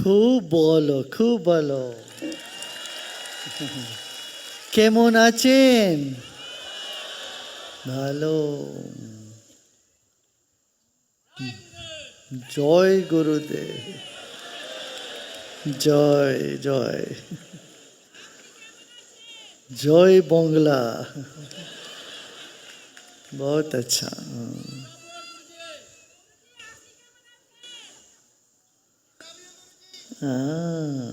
খুব বলো, খুব বলো। কেমন আছেন? ভালো। জয় গুরুদেব। জয় জয়। জয় বাংলা। बहुत अच्छा। हाँ।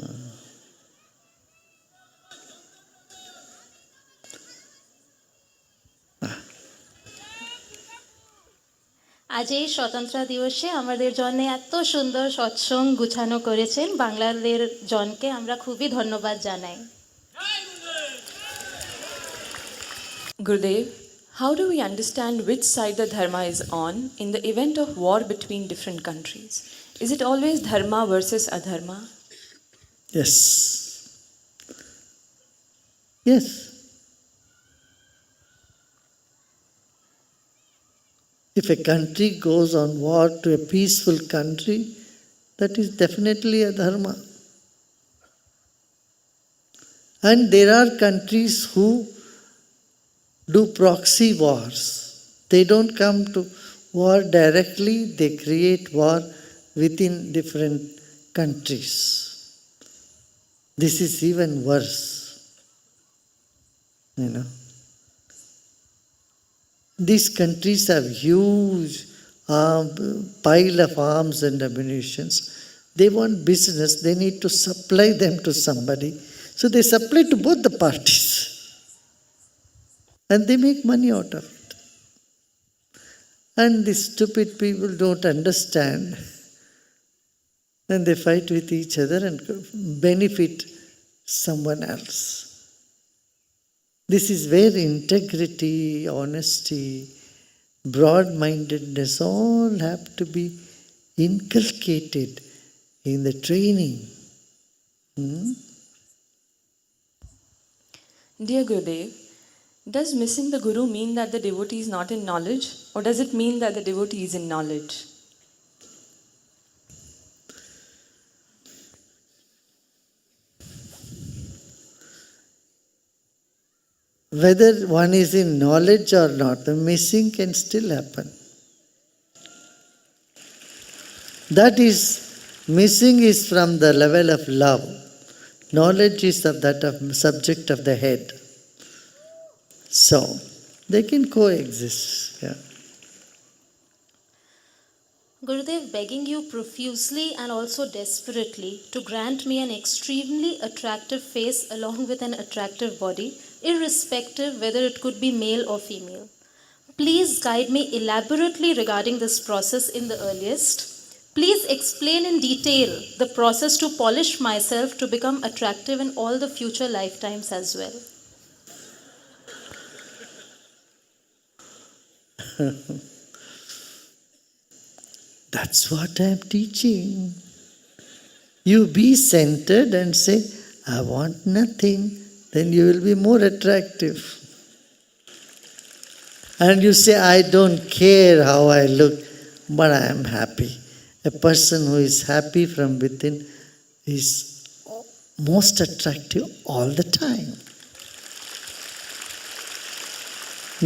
আজ এই স্বতন্ত্র দিবসে আমাদের জন্য এত সুন্দর সৎসঙ্গ গুছানো করেছেন বাংলাদেশ জনকে আমরা খুবই ধন্যবাদ জানাই। Gurudev, how do we understand which side the dharma is on in the event of war between different countries? Is it always dharma versus adharma? Yes. Yes. If a country goes on war to a peaceful country, that is definitely a dharma. And there are countries who do proxy wars. They don't come to war directly, they create war within different countries. This is even worse, you know. These countries have huge pile of arms and ammunitions. They want business, they need to supply them to somebody. So they supply to both the parties. And they make money out of it. And these stupid people don't understand. And they fight with each other and benefit someone else. This is where integrity, honesty, broad-mindedness all have to be inculcated in the training. Dear Gurudev, does missing the Guru mean that the devotee is not in knowledge, or does it mean that the devotee is in knowledge? Whether one is in knowledge or not, the missing can still happen. That is, missing is from the level of love. Knowledge is of that of subject of the head. So, they can coexist. Yeah. Gurudev, begging you profusely and also desperately to grant me an extremely attractive face along with an attractive body, irrespective whether it could be male or female. Please guide me elaborately regarding this process in the earliest. Please explain in detail the process to polish myself to become attractive in all the future lifetimes as well. That's what I am teaching. You be centered and say, I want nothing, then you will be more attractive. And you say, I don't care how I look, but I am happy. A person who is happy from within is most attractive all the time.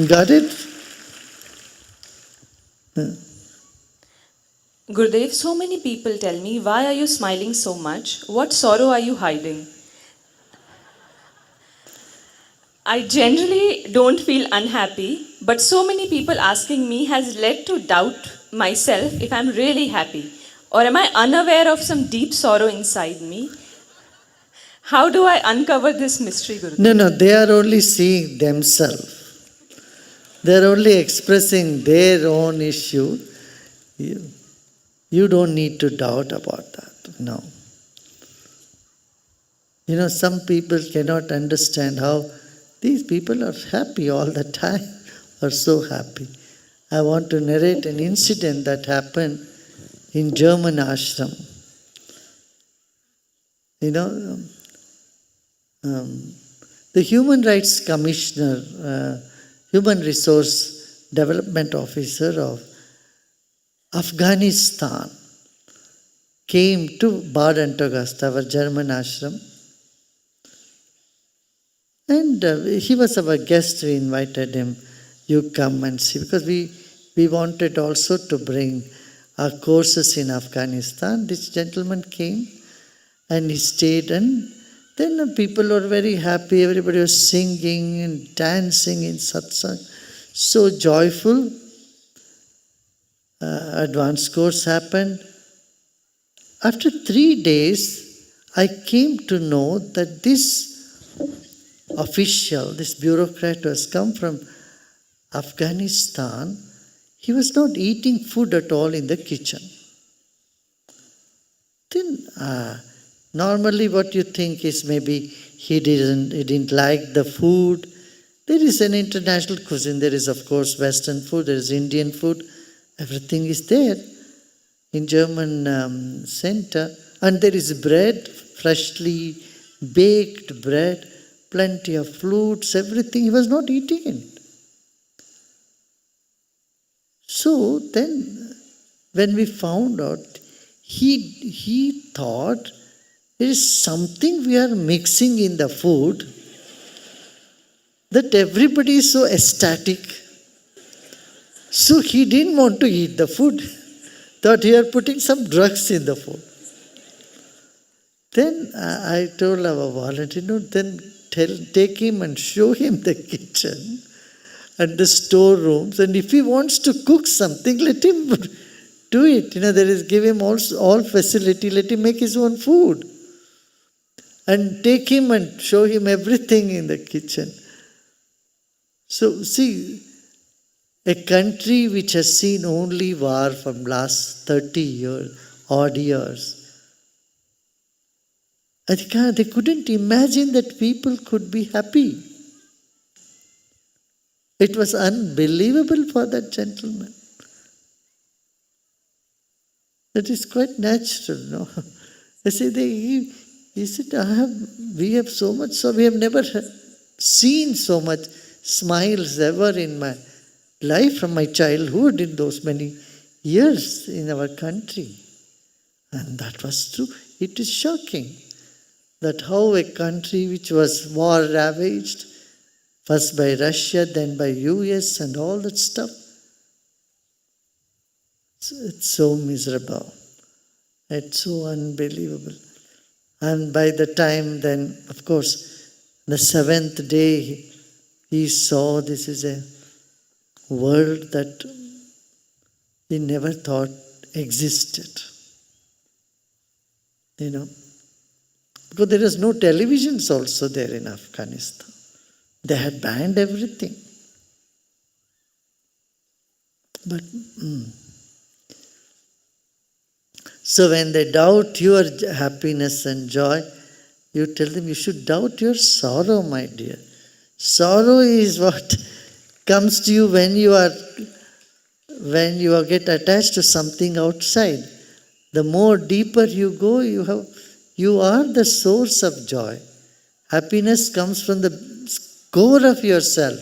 Got it? Gurudev, so many people tell me, why are you smiling so much? What sorrow are you hiding? I generally don't feel unhappy, but so many people asking me has led to doubt myself if I'm really happy. Or am I unaware of some deep sorrow inside me? How do I uncover this mystery, Gurudev? No, they are only seeing themselves. They are only expressing their own issue. You don't need to doubt about that. No. You know, some people cannot understand how these people are happy all the time, are so happy. I want to narrate an incident that happened in German ashram. You know, the Human Rights Commissioner, Human Resource Development Officer of Afghanistan came to Bad Antofagasta, our German ashram. And he was our guest. We invited him, you come and see, because we wanted also to bring our courses in Afghanistan. This gentleman came and he stayed, and then people were very happy. Everybody was singing and dancing in satsang. So joyful. Advanced course happened. After 3 days, I came to know that this official, this bureaucrat who has come from Afghanistan, he was not eating food at all in the kitchen. Then normally what you think is maybe he didn't like the food. There is an international cuisine. There is, of course, Western food. There is Indian food. Everything is there in German center. And there is bread, freshly baked bread, plenty of fruits, everything. He was not eating it. So then, when we found out, he thought there is something we are mixing in the food that everybody is so ecstatic. So he didn't want to eat the food. Thought he are putting some drugs in the food. Then I told our volunteer, then take him and show him the kitchen and the storerooms. And if he wants to cook something, let him do it. Give him all facility. Let him make his own food. And take him and show him everything in the kitchen. So see, a country which has seen only war from last 30 odd years, they couldn't imagine that people could be happy. It was unbelievable for that gentleman. That is quite natural, no? I say, he said, we have so much, so we have never seen so much smiles ever in my life from my childhood in those many years in our country. And that was true. It is shocking that how a country which was war-ravaged, first by Russia, then by US and all that stuff, it's so miserable. It's so unbelievable. And by the time then, of course, the 7th day, he saw this is a world that he never thought existed. Because there was no televisions also there in Afghanistan. They had banned everything. But so when they doubt your happiness and joy, you tell them you should doubt your sorrow, my dear. Sorrow is what comes to you when you get attached to something outside. The more deeper you go, you are the source of joy. Happiness comes from the core of yourself.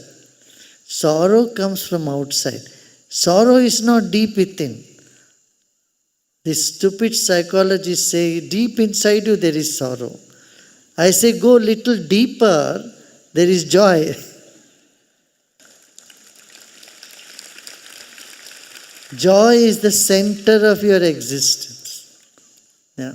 Sorrow comes from outside. Sorrow is not deep within. These stupid psychologists say, deep inside you there is sorrow. I say, go little deeper, there is joy. Joy is the center of your existence. Yeah.